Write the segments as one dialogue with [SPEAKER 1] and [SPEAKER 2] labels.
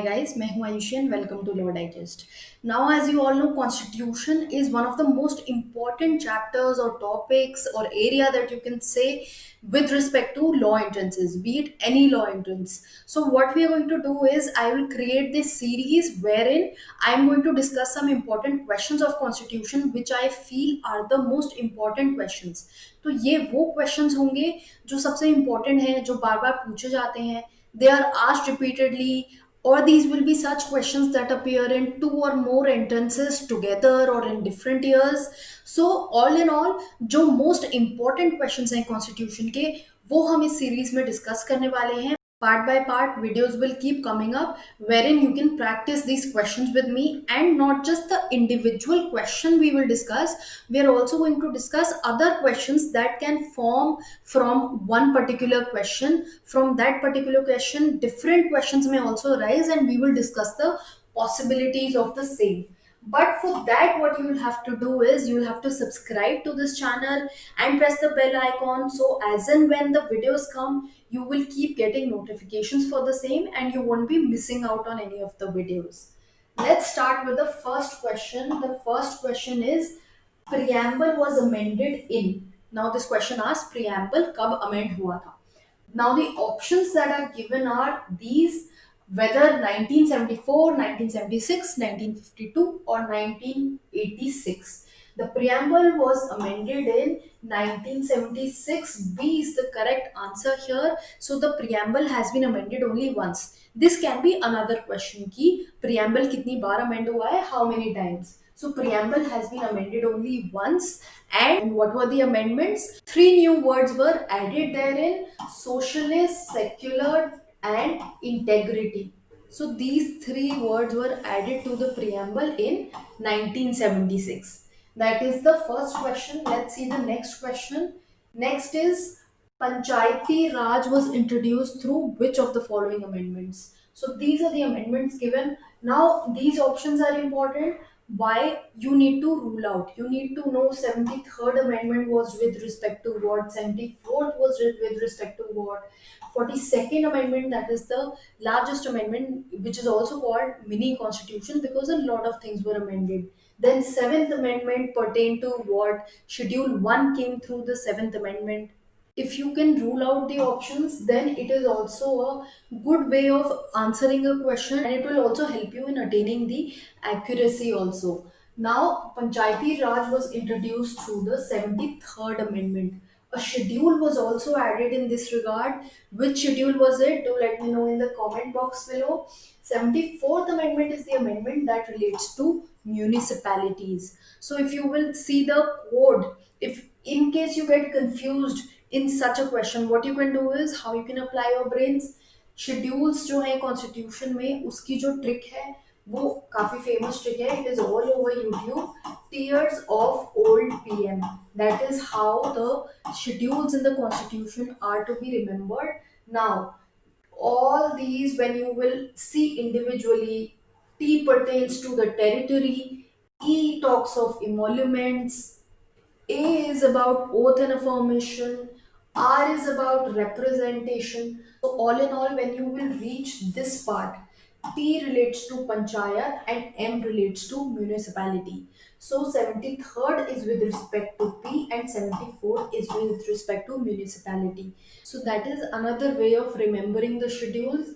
[SPEAKER 1] guys, मैं हूँ Ayushi and welcome to Law Digest. Now, as you all know, Constitution is one of the most important chapters or topics or area that you can say with respect to law entrances, be it any law entrance. So, what we are going to do is I will create this series wherein I am going to discuss some important questions of Constitution which I feel are the most important questions. तो ये वो questions होंगे जो सबसे important हैं, जो बार बार पूछे जाते हैं. They are asked repeatedly, or these will be such questions that appear in two or more entrances together or in different years. So all in all, जो most important questions हैं कॉन्स्टिट्यूशन के, वो हम इस सीरीज में discuss करने वाले हैं. Part by part, videos will keep coming up wherein you can practice these questions with me, and not just the individual question we will discuss. We are also going to discuss other questions that can form from one particular question. From that particular question, different questions may also arise, and we will discuss the possibilities of the same. But for that, what you will have to do is you will have to subscribe to this channel and press the bell icon, so as and when the videos come, you will keep getting notifications for the same and you won't be missing out on any of the videos. Let's start with the first question. The first question is, preamble was amended in. Now this question asks, preamble कब amend हुआ था. Now the options that are given are these: whether 1974, 1976, 1952 or 1986. The preamble was amended in 1976. B is the correct answer here. So the preamble has been amended only once. This can be another question कि preamble कितनी बार amend हुआ है, how many times. So preamble has been amended only once. And what were the amendments? Three new words were added therein: socialist, secular, and integrity. So these three words were added to the preamble in 1976. That is the first question. Let's see the next question. Next is, Panchayati Raj was introduced through which of the following amendments? So these are the amendments given. Now these options are important. Why? You need to rule out. You need to know 73rd amendment was with respect to what, 74th was with respect to what, 42nd amendment, that is the largest amendment, which is also called mini constitution because a lot of things were amended. Then 7th amendment pertained to what? Schedule 1 came through the 7th amendment. If you can rule out the options, then it is also a good way of answering a question, and it will also help you in attaining the accuracy also. Now Panchayati Raj was introduced through the 73rd amendment. A schedule was also added in this regard. Which schedule was it? Do let me know in the comment box below. 74th amendment is the amendment that relates to municipalities. So if you will see the code, if in case you get confused in such a question, what you can do is, how you can apply your brains. Schedules जो है constitution में, उसकी जो trick है वो काफी famous trick है. It is all over YouTube. Tears of old PM, that is how the schedules in the constitution are to be remembered. Now all these, when you will see individually, T pertains to the territory, E talks of emoluments, A is about oath and affirmation. R is about representation. So, all in all, when you will reach this part, P relates to panchayat and M relates to municipality. So, 73rd is with respect to P and 74th is with respect to municipality. So, that is another way of remembering the schedules.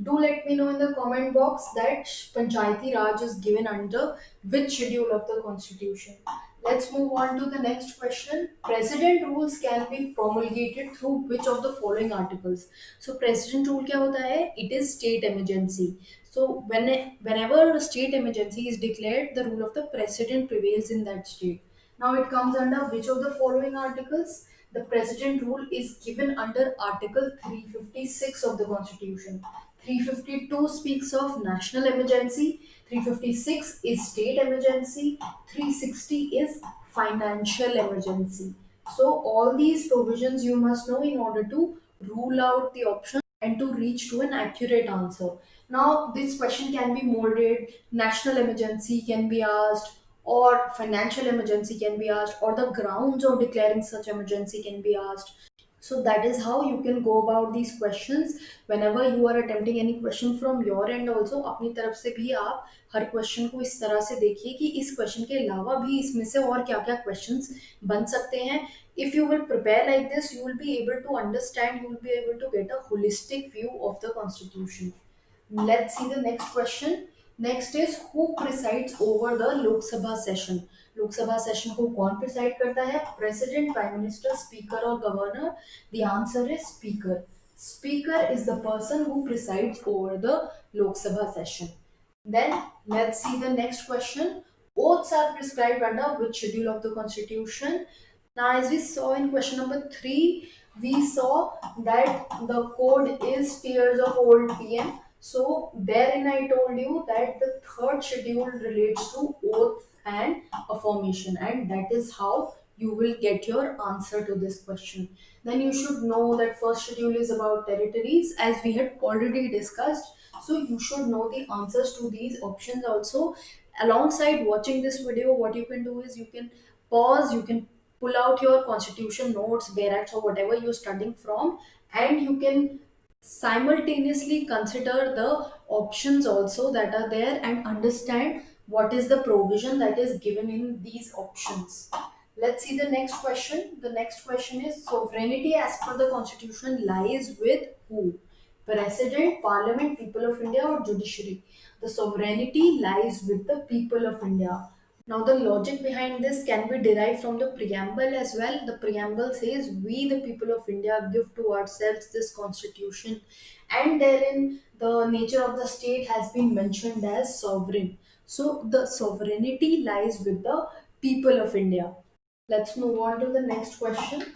[SPEAKER 1] Do let me know in the comment box that Panchayati Raj is given under which schedule of the constitution. Let's move on to the next question. President rules can be promulgated through which of the following articles? So president rule क्या होता है? It is state emergency. So whenever a state emergency is declared, the rule of the president prevails in that state. Now it comes under which of the following articles? The president rule is given under Article 356 of the Constitution. 352 speaks of national emergency, 356 is state emergency, 360 is financial emergency. So all these provisions you must know in order to rule out the option and to reach to an accurate answer. Now this question can be molded, national emergency can be asked, or financial emergency can be asked, or the grounds of declaring such emergency can be asked. So that is how you can go about these questions. Whenever you are attempting any question from your end also, अपनी तरफ से भी आप हर question को इस तरह से देखिए कि इस क्वेश्चन के अलावा भी इसमें से और क्या क्या क्वेश्चंस बन सकते हैं. If you will prepare like this, you will be able to understand, you will be able to get a holistic view of the constitution. Let's see the next question. Next is who presides over the Lok Sabha session? लोक सभा session को कौन preside करता है? President, prime minister, speaker और governor? The answer is speaker. Speaker is the person who presides over the लोक सभा session. Then let's see the next question. Oaths are prescribed under which schedule of the constitution? Now, as we saw in question number 3, we saw that the code is tears of old PM. So therein I told you that the third schedule relates to oath and affirmation, and that is how you will get your answer to this question. Then you should know that first schedule is about territories, as we had already discussed. So you should know the answers to these options also. Alongside watching this video, what you can do is you can pause, you can pull out your constitution notes, barracks, or whatever you're studying from, and you can simultaneously consider the options also that are there and understand what is the provision that is given in these options. Let's see the next question. The next question is sovereignty as per the constitution lies with who? President, Parliament, people of India, or judiciary? The sovereignty lies with the people of India. Now, the logic behind this can be derived from the preamble as well. The preamble says, "We, the people of India, give to ourselves this constitution," and therein the nature of the state has been mentioned as sovereign. So, the sovereignty lies with the people of India. Let's move on to the next question.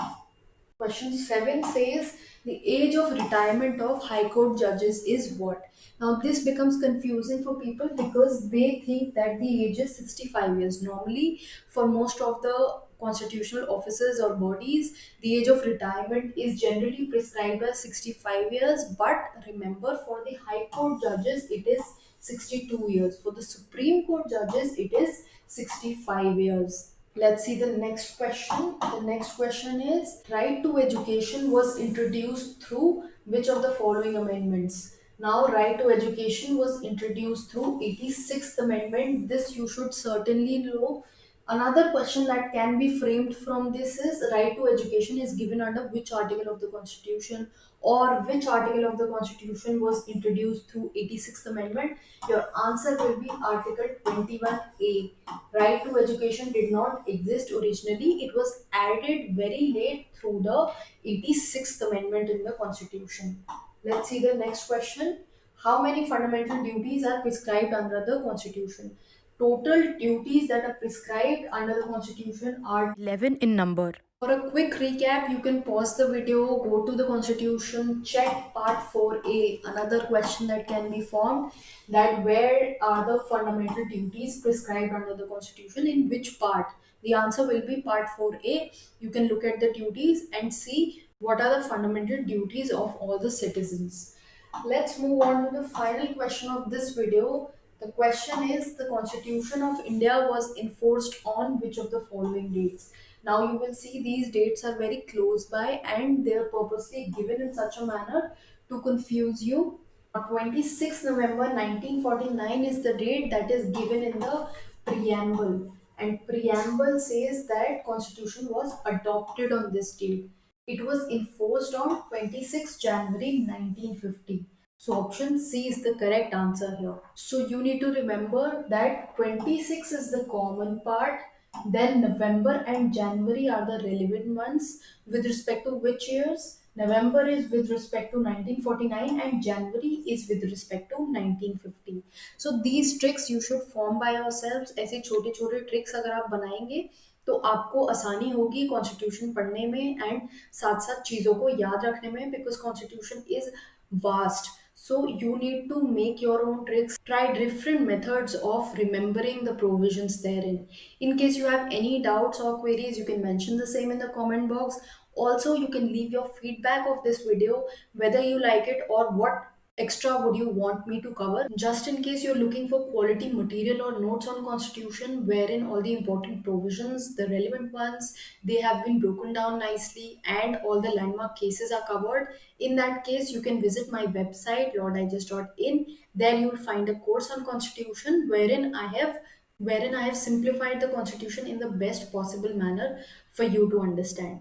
[SPEAKER 1] Question 7 says the age of retirement of High Court judges is what? Now, this becomes confusing for people because they think that the age is 65 years. Normally, for most of the constitutional officers or bodies, the age of retirement is generally prescribed as 65 years. But remember, for the High Court judges, it is 62 years. For the Supreme Court judges, it is 65 years. Let's see the next question. The next question is right to education was introduced through which of the following amendments? Now, right to education was introduced through 86th Amendment. This you should certainly know. Another question that can be framed from this is right to education is given under which article of the Constitution, or which article of the Constitution was introduced through 86th Amendment? Your answer will be Article 21A. Right to education did not exist originally. It was added very late through the 86th Amendment in the Constitution. Let's see the next question. How many fundamental duties are prescribed under the Constitution? Total duties that are prescribed under the Constitution are 11 in number. For a quick recap, you can pause the video, go to the Constitution, check Part 4A, another question that can be formed, that where are the fundamental duties prescribed under the Constitution, in which part? The answer will be Part 4A. You can look at the duties and see what are the fundamental duties of all the citizens. Let's move on to the final question of this video. The question is the Constitution of India was enforced on which of the following dates? Now you will see these dates are very close by and they are purposely given in such a manner to confuse you. 26 November 1949 is the date that is given in the preamble, and preamble says that constitution was adopted on this date. It was enforced on 26 January 1950. So option C is the correct answer here. So you need to remember that 26 is the common part, then November and January are the relevant months. With respect to which years? November is with respect to 1949 and January is with respect to 1950. So these tricks you should form by yourselves. ऐसे छोटे छोटे tricks अगर आप बनाएंगे तो आपको आसानी होगी कॉन्स्टिट्यूशन पढ़ने में एंड साथ साथ चीज़ों को याद रखने में, because constitution is vast. So you need to make your own tricks, try different methods of remembering the provisions therein. In case you have any doubts or queries, you can mention the same in the comment box. Also, you can leave your feedback of this video, whether you like it or what extra would you want me to cover? Just in case you're looking for quality material or notes on constitution wherein all the important provisions, the relevant ones, they have been broken down nicely and all the landmark cases are covered, in that case you can visit my website lorddigest.in. There you'll find a course on constitution wherein I have simplified the constitution in the best possible manner for you to understand.